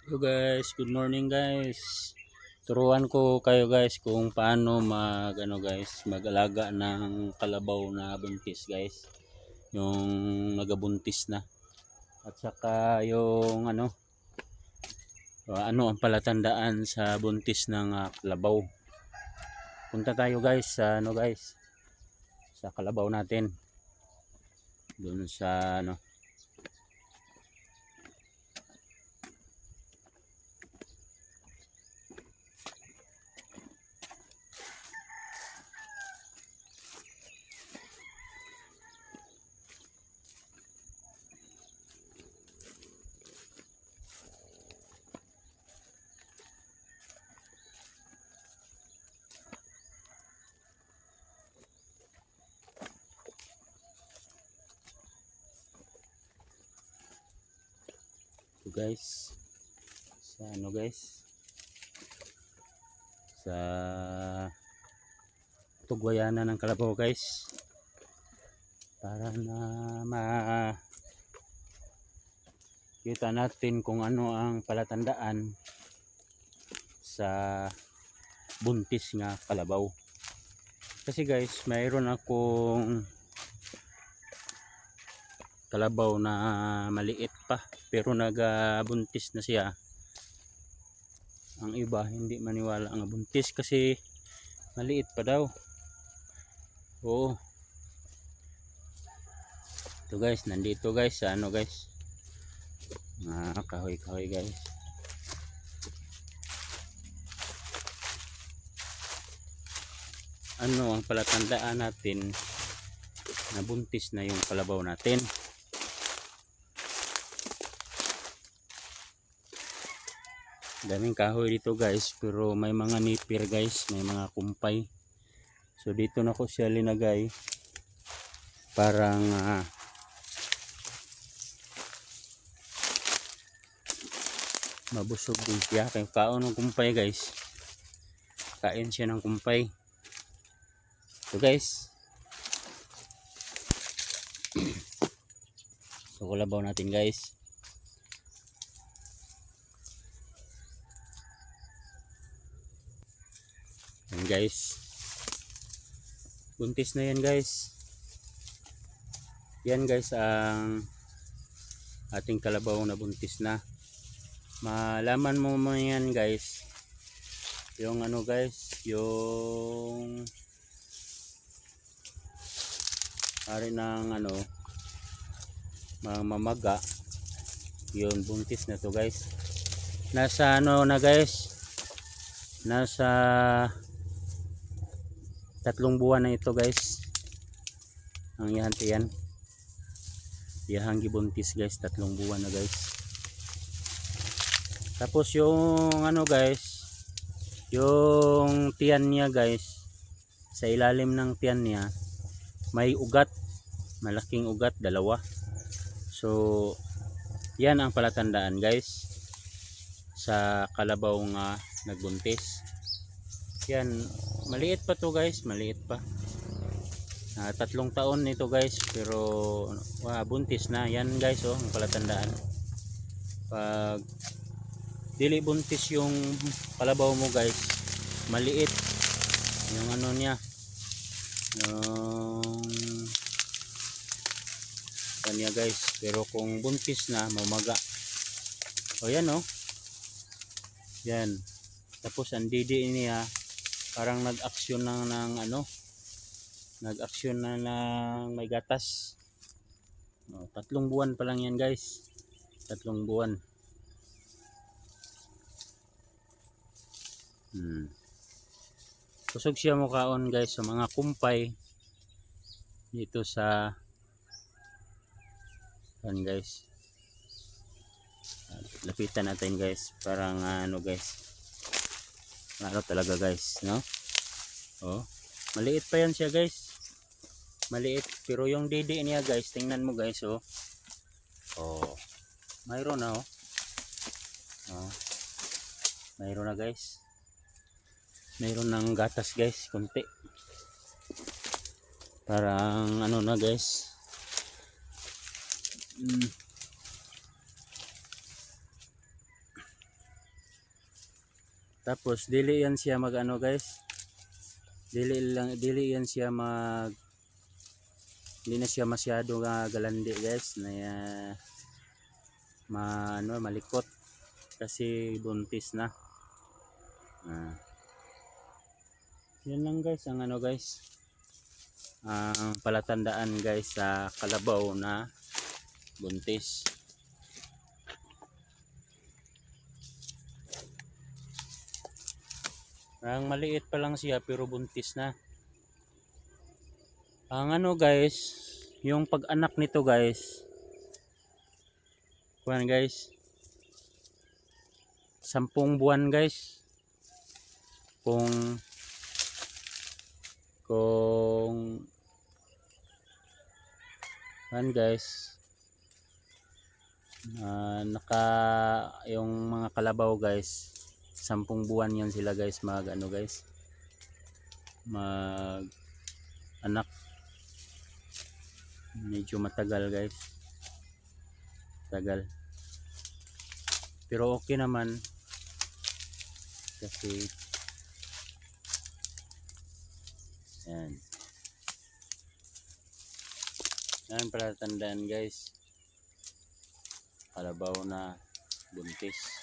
Hello guys, good morning guys. Turuan ko kayo guys kung paano mag-alaga ng kalabaw na buntis guys. Yung nagabuntis na. At saka yung ano ang palatandaan sa buntis ng kalabaw. Punta tayo guys sa sa kalabaw natin. Doon sa guys. Sa sa tugwayanan ng kalabaw guys, para na makita natin kung ano ang palatandaan sa buntis nga kalabaw. Kasi guys, mayroon akong kalabaw na maliit pa pero nagabuntis na siya. Ang iba hindi maniwala ang buntis kasi maliit pa daw. Oo. Ito guys, nandito guys sa guys. Kahoy-kahoy guys. Ano ang palatandaan natin na buntis na yung kalabaw natin? Daming kahoy dito guys, pero may mga nipir guys, may mga kumpay. So dito na ko siya linagay. Parang mabusog din siya. Kaya kaon ng kumpay guys. Kain siya ng kumpay. So guys. So kalabaw natin guys. Yan guys. Buntis na yan guys. Yan guys ang ating kalabaw na buntis na. Malaman mo yan guys. Yung guys, yung ari ng mamaga. Yun, buntis na to guys. Nasa na guys. Nasa 3 buwan na ito guys. Ang ihanti yan. Iyahang gibuntis guys, 3 buwan na guys. Tapos yung guys, yung tiyan niya guys, sa ilalim ng tiyan niya may ugat, malaking ugat, 2. So yan ang palatandaan guys sa kalabaw nga nagbuntis. Yan, maliit pa to guys, maliit pa. 3 taon nito guys, pero buntis na. Yan guys, oh, ang palatandaan. Pag dili buntis yung kalabaw mo guys, maliit yung niya, yung kanya guys. Pero kung buntis na, mamaga. O yan, oh, yan. Tapos ang didi niya parang nag-aksyon ng nag-aksyon na ng may gatas. 3 buwan pa lang yan guys. 3 buwan. Kusog siya mukhaon guys sa mga kumpay dito sa guys. Lapitan natin guys. Parang guys. Talaga guys, no? Oh, maliit pa yan siya guys. Maliit, pero yung didi niya guys, tingnan mo guys, oh. Oh. Mayroon na, oh. Oh. Mayroon na guys. Mayroon ng gatas guys, konti. Parang na guys. Tapos dili yan siya mag ano guys, dili yan siya mag, hindi na siya masyado galandi guys na malikot kasi buntis na. Yan lang guys ang ano guys, ang palatandaan guys sa kalabaw na buntis. Ang maliit pa lang siya pero buntis na. Ang ano guys, yung pag-anak nito guys, kuwan guys, 10 buwan guys. Kung kuwan guys, yung mga kalabaw guys, 10 buwan yan sila guys mag ano guys, mag anak. Medyo matagal guys, tagal, pero okay naman kasi yan para tandaan guys, kalabaw na buntis.